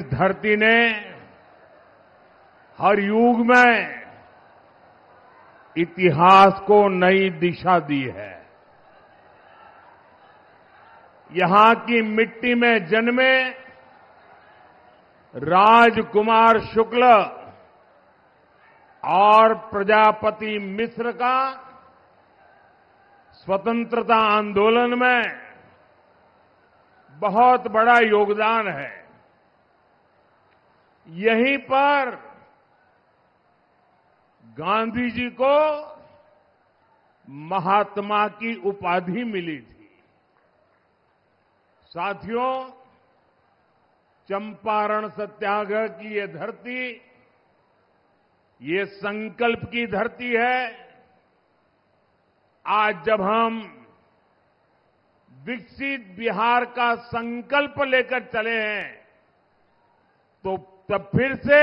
धरती ने हर युग में इतिहास को नई दिशा दी है। यहां की मिट्टी में जन्मे राजकुमार शुक्ल और प्रजापति मिश्र का स्वतंत्रता आंदोलन में बहुत बड़ा योगदान है। यहीं पर गांधी जी को महात्मा की उपाधि मिली थी। साथियों, चंपारण सत्याग्रह की ये धरती, ये संकल्प की धरती है। आज जब हम विकसित बिहार का संकल्प लेकर चले हैं, तो तब फिर से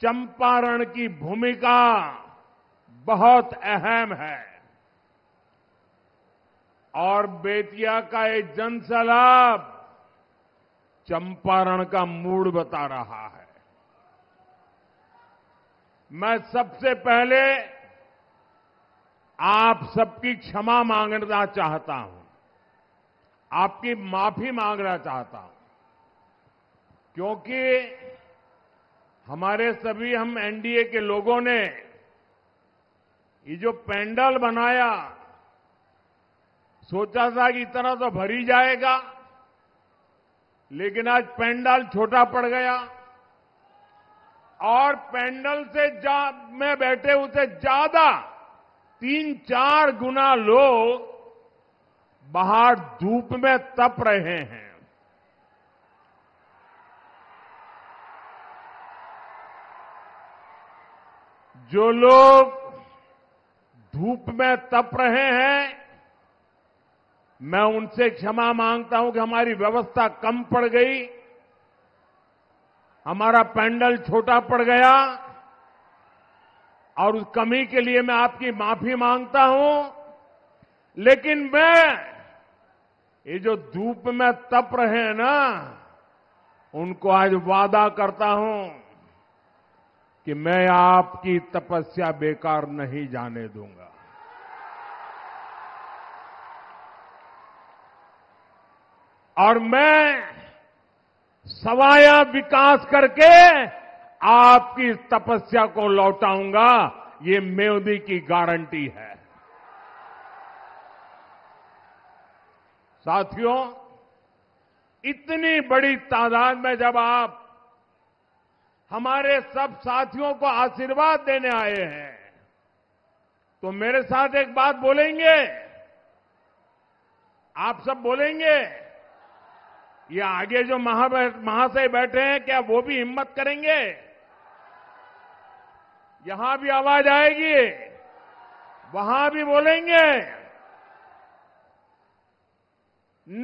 चंपारण की भूमिका बहुत अहम है। और बेतिया का ये जनसैलाब चंपारण का मूड बता रहा है। मैं सबसे पहले आप सबकी क्षमा मांगना चाहता हूं, आपकी माफी मांगना चाहता हूं, क्योंकि हम एनडीए के लोगों ने ये जो पेंडल बनाया, सोचा था कि इतना तो भर ही जाएगा, लेकिन आज पेंडल छोटा पड़ गया और पेंडल से में बैठे उसे ज्यादा 3-4 गुना लोग बाहर धूप में तप रहे हैं। जो लोग धूप में तप रहे हैं, मैं उनसे क्षमा मांगता हूं कि हमारी व्यवस्था कम पड़ गई, हमारा पेंडल छोटा पड़ गया, और उस कमी के लिए मैं आपकी माफी मांगता हूं। लेकिन मैं ये जो धूप में तप रहे हैं ना, उनको आज वादा करता हूं कि मैं आपकी तपस्या बेकार नहीं जाने दूंगा। और मैं सवाया विकास करके आपकी तपस्या को लौटाऊंगा, ये मोदी की गारंटी है। साथियों, इतनी बड़ी तादाद में जब आप हमारे सब साथियों को आशीर्वाद देने आए हैं, तो मेरे साथ एक बात बोलेंगे? आप सब बोलेंगे? ये आगे जो महाशय बैठे हैं, क्या वो भी हिम्मत करेंगे? यहां भी आवाज आएगी, वहां भी बोलेंगे?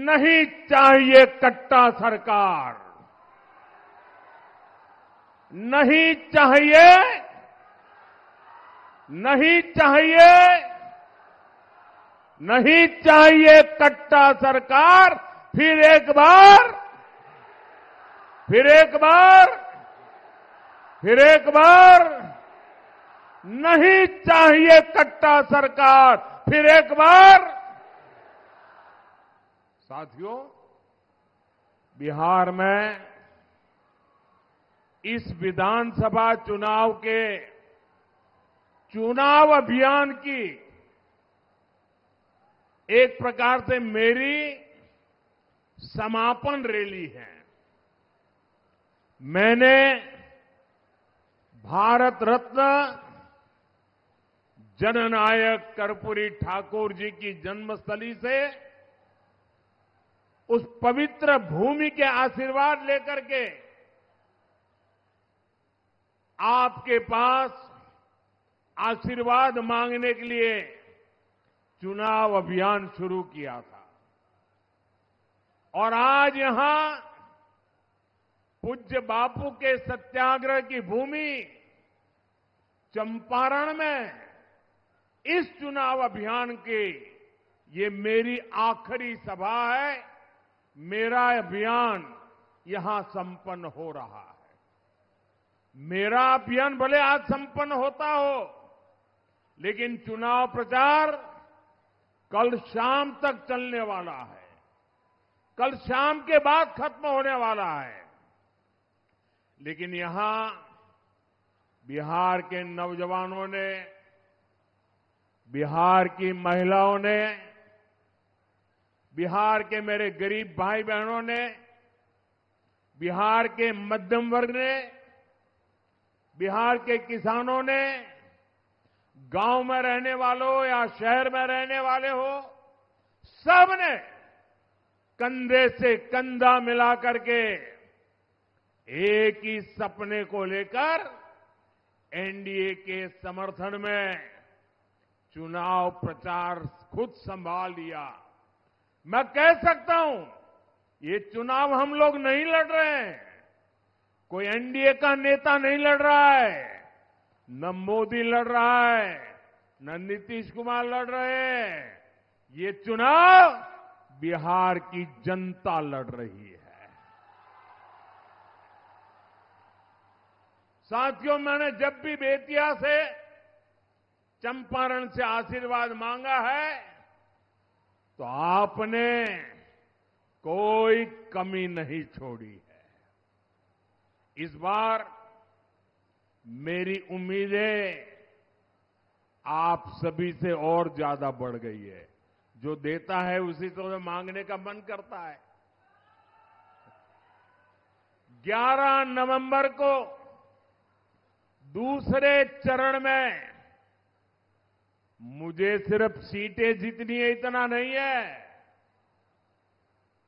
नहीं चाहिए कट्टा सरकार, नहीं चाहिए, नहीं चाहिए, नहीं चाहिए कट्टा सरकार। फिर एक बार, फिर एक बार, फिर एक बार, नहीं चाहिए कट्टा सरकार। फिर एक बार। साथियों, बिहार में इस विधानसभा चुनाव के चुनाव अभियान की एक प्रकार से मेरी समापन रैली है। मैंने भारत रत्न जननायक कर्पूरी ठाकुर जी की जन्मस्थली से उस पवित्र भूमि के आशीर्वाद लेकर के आपके पास आशीर्वाद मांगने के लिए चुनाव अभियान शुरू किया था। और आज यहां पूज्य बापू के सत्याग्रह की भूमि चंपारण में इस चुनाव अभियान की ये मेरी आखिरी सभा है। मेरा अभियान यहां संपन्न हो रहा है। मेरा अभियान भले आज संपन्न होता हो, लेकिन चुनाव प्रचार कल शाम तक चलने वाला है। कल शाम के बाद खत्म होने वाला है। लेकिन यहां बिहार के नौजवानों ने, बिहार की महिलाओं ने, बिहार के मेरे गरीब भाई बहनों ने, बिहार के मध्यम वर्ग ने, बिहार के किसानों ने, गांव में रहने वालों या शहर में रहने वाले हो, सबने कंधे से कंधा मिला करके एक ही सपने को लेकर एनडीए के समर्थन में चुनाव प्रचार खुद संभाल लिया। मैं कह सकता हूं, ये चुनाव हम लोग नहीं लड़ रहे हैं, कोई एनडीए का नेता नहीं लड़ रहा है, न मोदी लड़ रहा है, न नीतीश कुमार लड़ रहे हैं। ये चुनाव बिहार की जनता लड़ रही है। साथियों, मैंने जब भी बेतिया से, चंपारण से आशीर्वाद मांगा है, तो आपने कोई कमी नहीं छोड़ी है। इस बार मेरी उम्मीदें आप सभी से और ज्यादा बढ़ गई है। जो देता है उसी से मांगने का मन करता है। 11 नवंबर को दूसरे चरण में मुझे सिर्फ सीटें जीतनी है इतना नहीं है,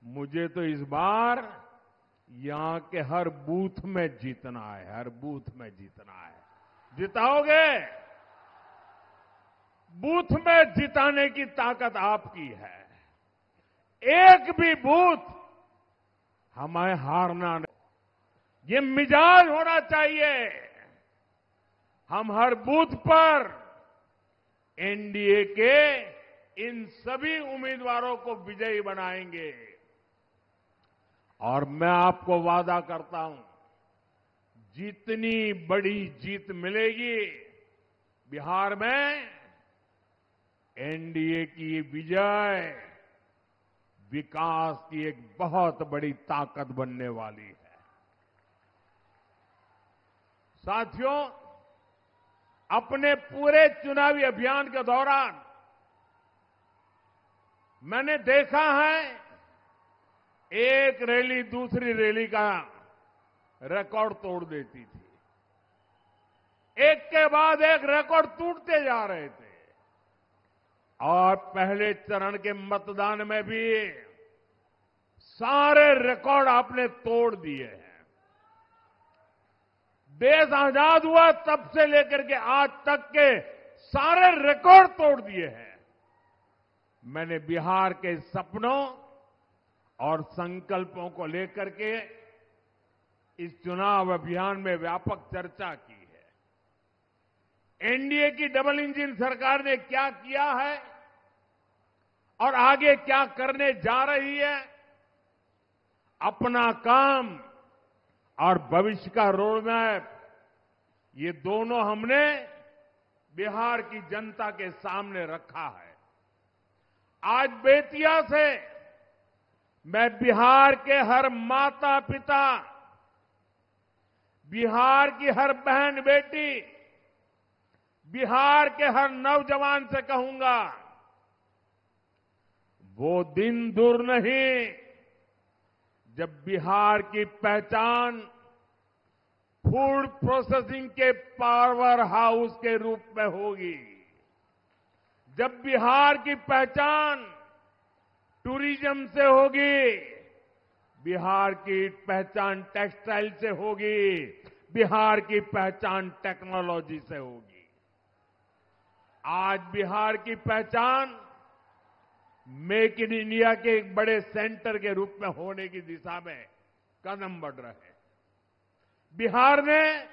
मुझे तो इस बार यहां के हर बूथ में जीतना है, हर बूथ में जीतना है। जिताओगे? बूथ में जिताने की ताकत आपकी है। एक भी बूथ हमें हारना नहीं, ये मिजाज होना चाहिए। हम हर बूथ पर एनडीए के इन सभी उम्मीदवारों को विजयी बनाएंगे। और मैं आपको वादा करता हूं, जितनी बड़ी जीत मिलेगी बिहार में, एनडीए की विजय विकास की एक बहुत बड़ी ताकत बनने वाली है। साथियों, अपने पूरे चुनावी अभियान के दौरान मैंने देखा है, एक रैली दूसरी रैली का रिकॉर्ड तोड़ देती थी। एक के बाद एक रिकॉर्ड टूटते जा रहे थे। और पहले चरण के मतदान में भी सारे रिकॉर्ड आपने तोड़ दिए हैं। देश आजाद हुआ तब से लेकर के आज तक के सारे रिकॉर्ड तोड़ दिए हैं। मैंने बिहार के सपनों और संकल्पों को लेकर के इस चुनाव अभियान में व्यापक चर्चा की है। एनडीए की डबल इंजन सरकार ने क्या किया है और आगे क्या करने जा रही है, अपना काम और भविष्य का रोड मैप, ये दोनों हमने बिहार की जनता के सामने रखा है। आज बेतिया से मैं बिहार के हर माता पिता, बिहार की हर बहन बेटी, बिहार के हर नौजवान से कहूंगा, वो दिन दूर नहीं जब बिहार की पहचान फूड प्रोसेसिंग के पावर हाउस के रूप में होगी, जब बिहार की पहचान टूरिज्म से होगी, बिहार की पहचान टेक्सटाइल से होगी, बिहार की पहचान टेक्नोलॉजी से होगी। आज बिहार की पहचान मेक इन इंडिया के एक बड़े सेंटर के रूप में होने की दिशा में कदम बढ़ रहे हैं। बिहार ने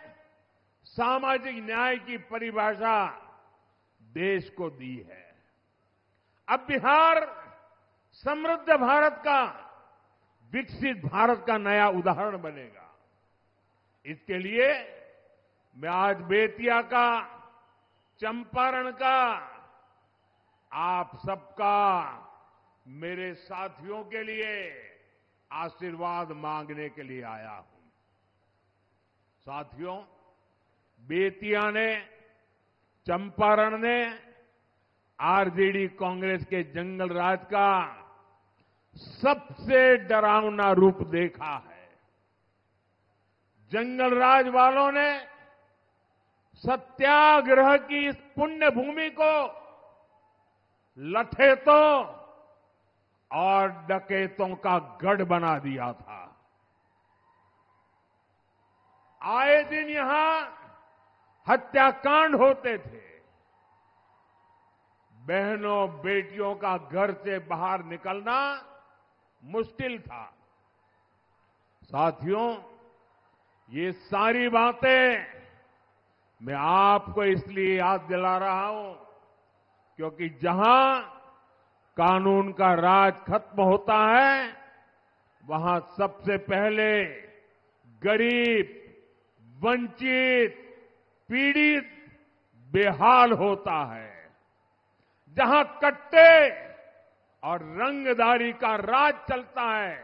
सामाजिक न्याय की परिभाषा देश को दी है। अब बिहार समृद्ध भारत का विकसित भारत का नया उदाहरण बनेगा। इसके लिए मैं आज बेतिया का, चंपारण का, आप सबका, मेरे साथियों के लिए आशीर्वाद मांगने के लिए आया हूं। साथियों, बेतिया ने, चंपारण ने आरजेडी कांग्रेस के जंगल राज का सबसे डरावना रूप देखा है। जंगल राज वालों ने सत्याग्रह की इस पुण्य भूमि को लठेतों और डकैतों का गढ़ बना दिया था। आए दिन यहां हत्याकांड होते थे। बहनों बेटियों का घर से बाहर निकलना मुश्किल था। साथियों, ये सारी बातें मैं आपको इसलिए याद दिला रहा हूं क्योंकि जहां कानून का राज खत्म होता है, वहां सबसे पहले गरीब, वंचित, पीड़ित बेहाल होता है। जहां कट्टे और रंगदारी का राज चलता है,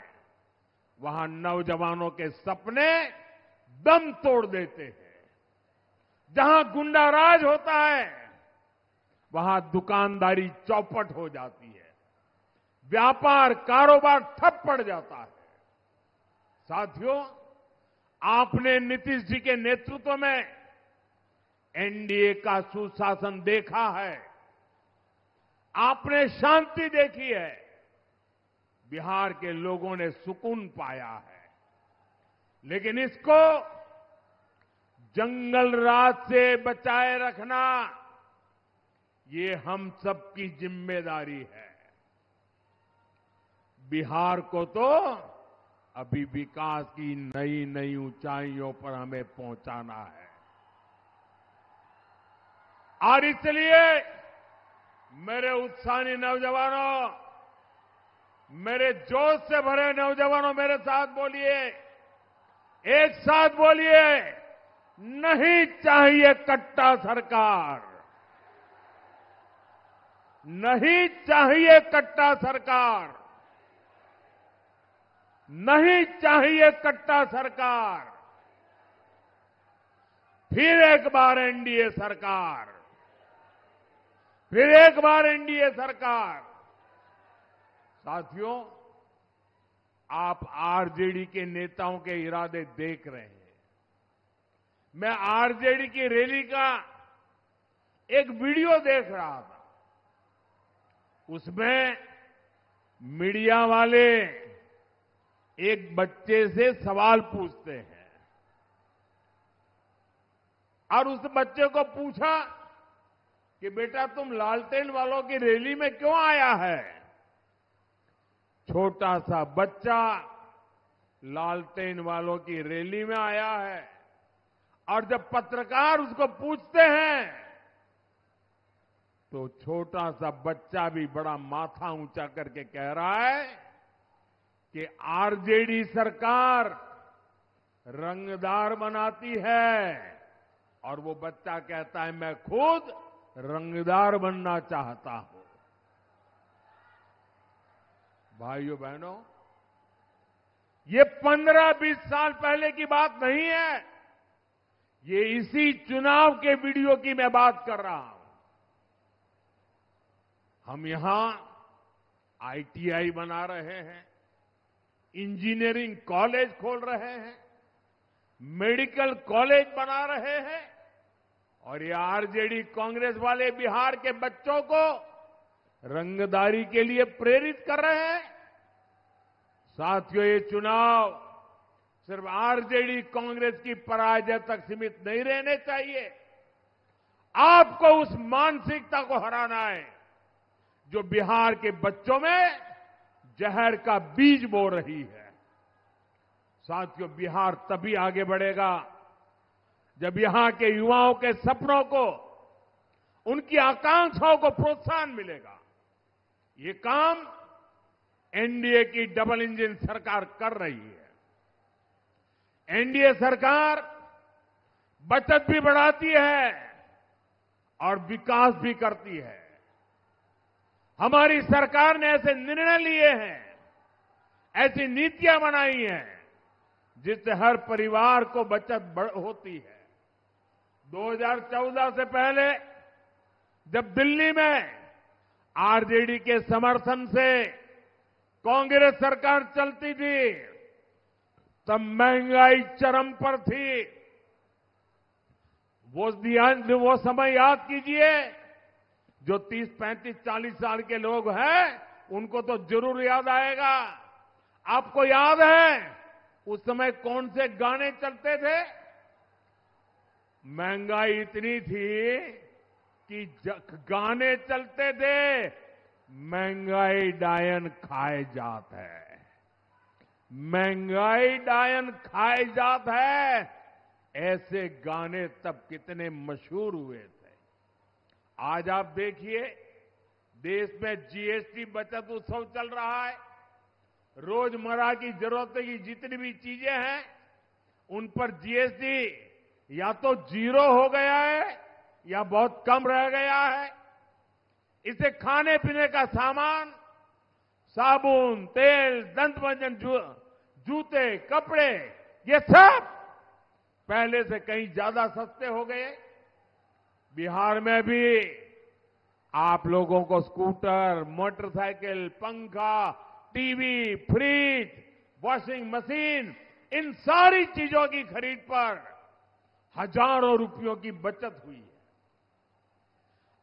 वहां नौजवानों के सपने दम तोड़ देते हैं। जहां गुंडा राज होता है, वहां दुकानदारी चौपट हो जाती है, व्यापार कारोबार ठप पड़ जाता है। साथियों, आपने नीतीश जी के नेतृत्व में एनडीए का सुशासन देखा है, आपने शांति देखी है, बिहार के लोगों ने सुकून पाया है। लेकिन इसको जंगल राज से बचाए रखना, ये हम सबकी जिम्मेदारी है। बिहार को तो अभी विकास की नई नई ऊंचाइयों पर हमें पहुंचाना है। और इसलिए मेरे उत्साही नौजवानों, मेरे जोश से भरे नौजवानों, मेरे साथ बोलिए, एक साथ बोलिए, नहीं चाहिए कट्टा सरकार, नहीं चाहिए कट्टा सरकार, नहीं चाहिए कट्टा सरकार। फिर एक बार एनडीए सरकार, फिर एक बार एनडीए सरकार। साथियों, आप आरजेडी के नेताओं के इरादे देख रहे हैं। मैं आरजेडी की रैली का एक वीडियो देख रहा था। उसमें मीडिया वाले एक बच्चे से सवाल पूछते हैं और उस बच्चे को पूछा कि बेटा तुम लालटेन वालों की रैली में क्यों आया है? छोटा सा बच्चा लालटेन वालों की रैली में आया है और जब पत्रकार उसको पूछते हैं तो छोटा सा बच्चा भी बड़ा माथा ऊंचा करके कह रहा है कि आरजेडी सरकार रंगदार बनाती है और वो बच्चा कहता है मैं खुद रंगदार बनना चाहता हूं। भाइयों बहनों, ये 15-20 साल पहले की बात नहीं है, ये इसी चुनाव के वीडियो की मैं बात कर रहा हूं। हम यहां आईटीआई बना रहे हैं, इंजीनियरिंग कॉलेज खोल रहे हैं, मेडिकल कॉलेज बना रहे हैं और ये आरजेडी कांग्रेस वाले बिहार के बच्चों को रंगदारी के लिए प्रेरित कर रहे हैं। साथियों, ये चुनाव सिर्फ आरजेडी कांग्रेस की पराजय तक सीमित नहीं रहने चाहिए। आपको उस मानसिकता को हराना है जो बिहार के बच्चों में जहर का बीज बो रही है। साथियों, बिहार तभी आगे बढ़ेगा जब यहां के युवाओं के सपनों को, उनकी आकांक्षाओं को प्रोत्साहन मिलेगा। ये काम एनडीए की डबल इंजन सरकार कर रही है। एनडीए सरकार बचत भी बढ़ाती है और विकास भी करती है। हमारी सरकार ने ऐसे निर्णय लिए हैं, ऐसी नीतियां बनाई हैं जिससे हर परिवार को बचत होती है। 2014 से पहले जब दिल्ली में आरजेडी के समर्थन से कांग्रेस सरकार चलती थी, तब महंगाई चरम पर थी। वो समय याद कीजिए। जो 30, 35, 40 साल के लोग हैं उनको तो जरूर याद आएगा। आपको याद है उस समय कौन से गाने चलते थे? महंगाई इतनी थी कि गाने चलते थे, महंगाई डायन खाए जात है, महंगाई डायन खाए जात है। ऐसे गाने तब कितने मशहूर हुए थे। आज आप देखिए देश में जीएसटी बचत उत्सव चल रहा है। रोजमर्रा की जरूरत की जितनी भी चीजें हैं उन पर जीएसटी या तो जीरो हो गया है या बहुत कम रह गया है। इसे खाने पीने का सामान, साबुन, तेल, दंतमंजन, जूते, कपड़े, ये सब पहले से कहीं ज्यादा सस्ते हो गए। बिहार में भी आप लोगों को स्कूटर, मोटरसाइकिल, पंखा, टीवी, फ्रिज, वॉशिंग मशीन, इन सारी चीजों की खरीद पर हजारों रुपयों की बचत हुई है।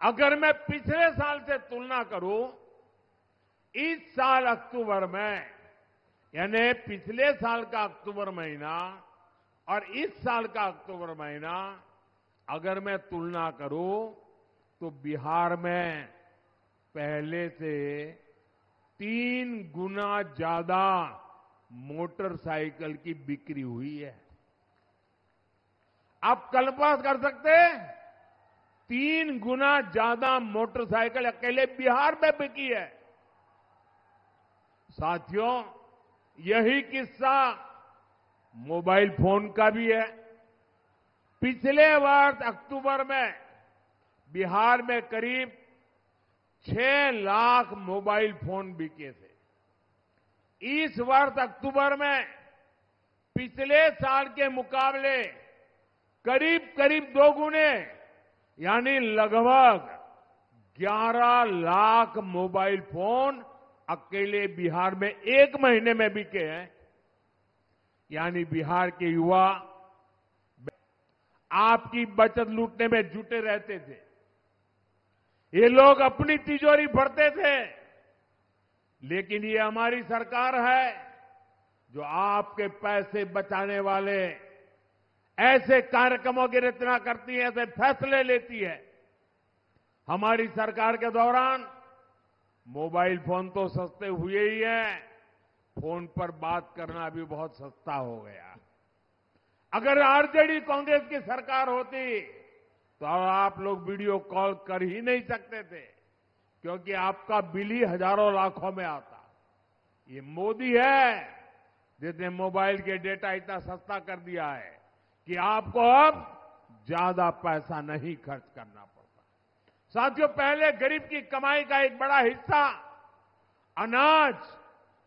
अगर मैं पिछले साल से तुलना करूं, इस साल अक्टूबर में, यानी पिछले साल का अक्टूबर महीना और इस साल का अक्टूबर महीना अगर मैं तुलना करूं तो बिहार में पहले से 3 गुना ज्यादा मोटरसाइकिल की बिक्री हुई है। आप कल्पना कर सकते हैं? 3 गुना ज्यादा मोटरसाइकिल अकेले बिहार में बिकी है। साथियों, यही किस्सा मोबाइल फोन का भी है। पिछले वर्ष अक्टूबर में बिहार में करीब 6 लाख मोबाइल फोन बिके थे। इस वर्ष अक्टूबर में पिछले साल के मुकाबले करीब करीब 2 गुने, यानी लगभग 11 लाख मोबाइल फोन अकेले बिहार में 1 महीने में बिके हैं। यानी बिहार के युवा आपकी बचत लूटने में जुटे रहते थे। ये लोग अपनी तिजोरी भरते थे, लेकिन ये हमारी सरकार है जो आपके पैसे बचाने वाले ऐसे कार्यक्रमों की रचना करती है, ऐसे फैसले लेती है। हमारी सरकार के दौरान मोबाइल फोन तो सस्ते हुए ही हैं, फोन पर बात करना भी बहुत सस्ता हो गया। अगर आरजेडी कांग्रेस की सरकार होती तो आप लोग वीडियो कॉल कर ही नहीं सकते थे, क्योंकि आपका बिल ही हजारों लाखों में आता। ये मोदी है जिसने मोबाइल के डेटा इतना सस्ता कर दिया है कि आपको अब ज्यादा पैसा नहीं खर्च करना पड़ता। साथियों, पहले गरीब की कमाई का एक बड़ा हिस्सा अनाज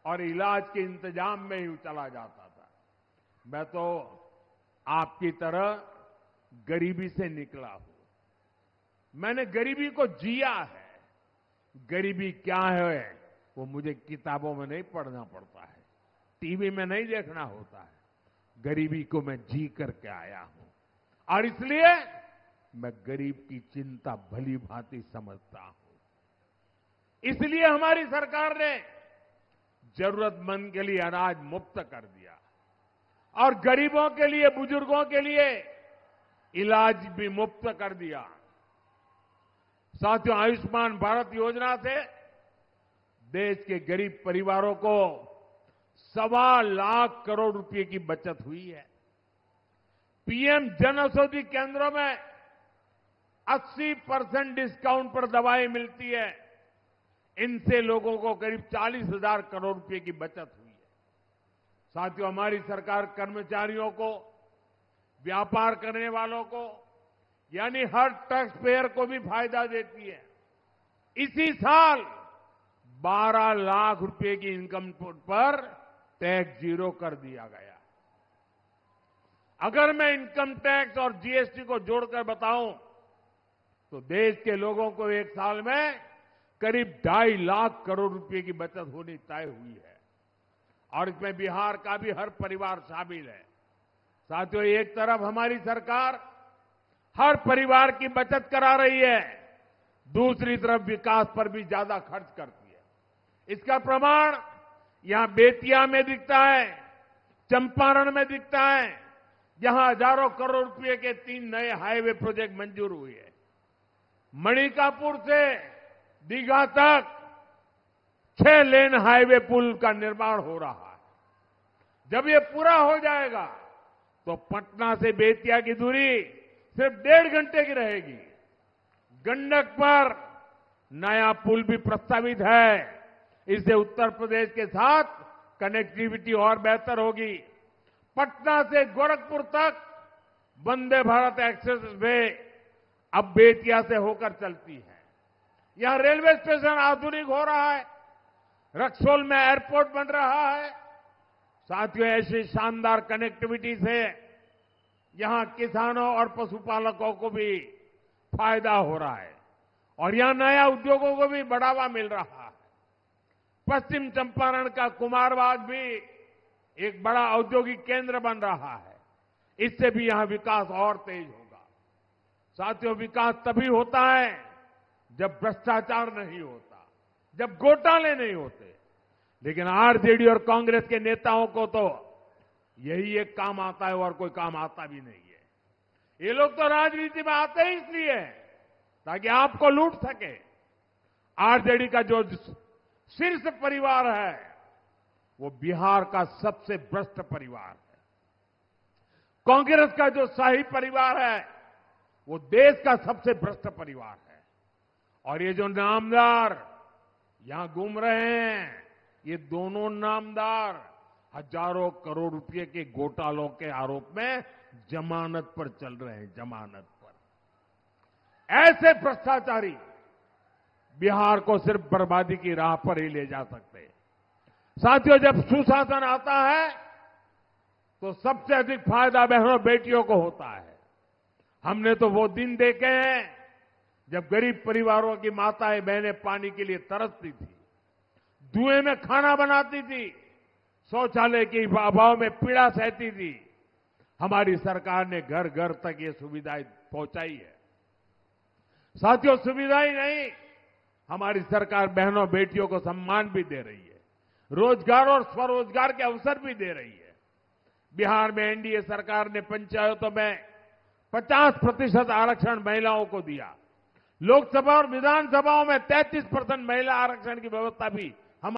और इलाज के इंतजाम में ही चला जाता था। मैं तो आपकी तरह गरीबी से निकला हूं। मैंने गरीबी को जिया है। गरीबी क्या है वो मुझे किताबों में नहीं पढ़ना पड़ता है, टीवी में नहीं देखना होता है। गरीबी को मैं जी करके आया हूं और इसलिए मैं गरीब की चिंता भली भांति समझता हूं। इसलिए हमारी सरकार ने जरूरतमंद के लिए अनाज मुफ्त कर दिया और गरीबों के लिए, बुजुर्गों के लिए इलाज भी मुफ्त कर दिया। साथियों, आयुष्मान भारत योजना से देश के गरीब परिवारों को 1.25 लाख करोड़ रुपए की बचत हुई है। पीएम जन औषधि केंद्रों में 80% डिस्काउंट पर दवाएं मिलती है। इनसे लोगों को करीब 40,000 करोड़ रुपए की बचत हुई है। साथियों, हमारी सरकार कर्मचारियों को, व्यापार करने वालों को, यानी हर टैक्स पेयर को भी फायदा देती है। इसी साल 12 लाख रुपए की इनकम पर टैक्स जीरो कर दिया गया। अगर मैं इनकम टैक्स और जीएसटी को जोड़कर बताऊं तो देश के लोगों को एक साल में करीब 2.5 लाख करोड़ रुपए की बचत होनी तय हुई है और इसमें बिहार का भी हर परिवार शामिल है। साथियों, एक तरफ हमारी सरकार हर परिवार की बचत करा रही है, दूसरी तरफ विकास पर भी ज्यादा खर्च करती है। इसका प्रमाण यहां बेतिया में दिखता है, चंपारण में दिखता है, जहां हजारों करोड़ रुपए के 3 नए हाईवे प्रोजेक्ट मंजूर हुए हैं। मणिकापुर से दीघा तक 6 लेन हाईवे पुल का निर्माण हो रहा है। जब ये पूरा हो जाएगा तो पटना से बेतिया की दूरी सिर्फ 1.5 घंटे की रहेगी। गंडक पर नया पुल भी प्रस्तावित है। इससे उत्तर प्रदेश के साथ कनेक्टिविटी और बेहतर होगी। पटना से गोरखपुर तक वंदे भारत एक्सप्रेस वे अब बेतिया से होकर चलती है। यहां रेलवे स्टेशन आधुनिक हो रहा है, रक्सौल में एयरपोर्ट बन रहा है। साथियों, ऐसी शानदार कनेक्टिविटी से यहां किसानों और पशुपालकों को भी फायदा हो रहा है और यहां नया उद्योगों को भी बढ़ावा मिल रहा है। पश्चिम चंपारण का कुमारबाग भी एक बड़ा औद्योगिक केंद्र बन रहा है। इससे भी यहां विकास और तेज होगा। साथियों, विकास तभी होता है जब भ्रष्टाचार नहीं होता, जब घोटाले नहीं होते। लेकिन आरजेडी और कांग्रेस के नेताओं को तो यही एक काम आता है और कोई काम आता भी नहीं है। ये लोग तो राजनीति में आते ही इसलिए ताकि आपको लूट सके। आरजेडी का जो शीर्ष परिवार है वो बिहार का सबसे भ्रष्ट परिवार है। कांग्रेस का जो शाही परिवार है वो देश का सबसे भ्रष्ट परिवार है। और ये जो नामदार यहां घूम रहे हैं, ये दोनों नामदार हजारों करोड़ रुपए के घोटालों के आरोप में जमानत पर चल रहे हैं। जमानत पर ऐसे भ्रष्टाचारी बिहार को सिर्फ बर्बादी की राह पर ही ले जा सकते हैं। साथियों, जब सुशासन आता है तो सबसे अधिक फायदा बहनों बेटियों को होता है। हमने तो वो दिन देखे हैं जब गरीब परिवारों की माताएं बहनें पानी के लिए तरसती थी, धुएं में खाना बनाती थी, शौचालय के अभाव में पीड़ा सहती थी। हमारी सरकार ने घर घर तक ये सुविधाएं पहुंचाई है। साथियों, सुविधाएं नहीं, हमारी सरकार बहनों बेटियों को सम्मान भी दे रही है, रोजगार और स्वरोजगार के अवसर भी दे रही है। बिहार में एनडीए सरकार ने पंचायतों में 50% आरक्षण महिलाओं को दिया। लोकसभा और विधानसभाओं में 33% महिला आरक्षण की व्यवस्था भी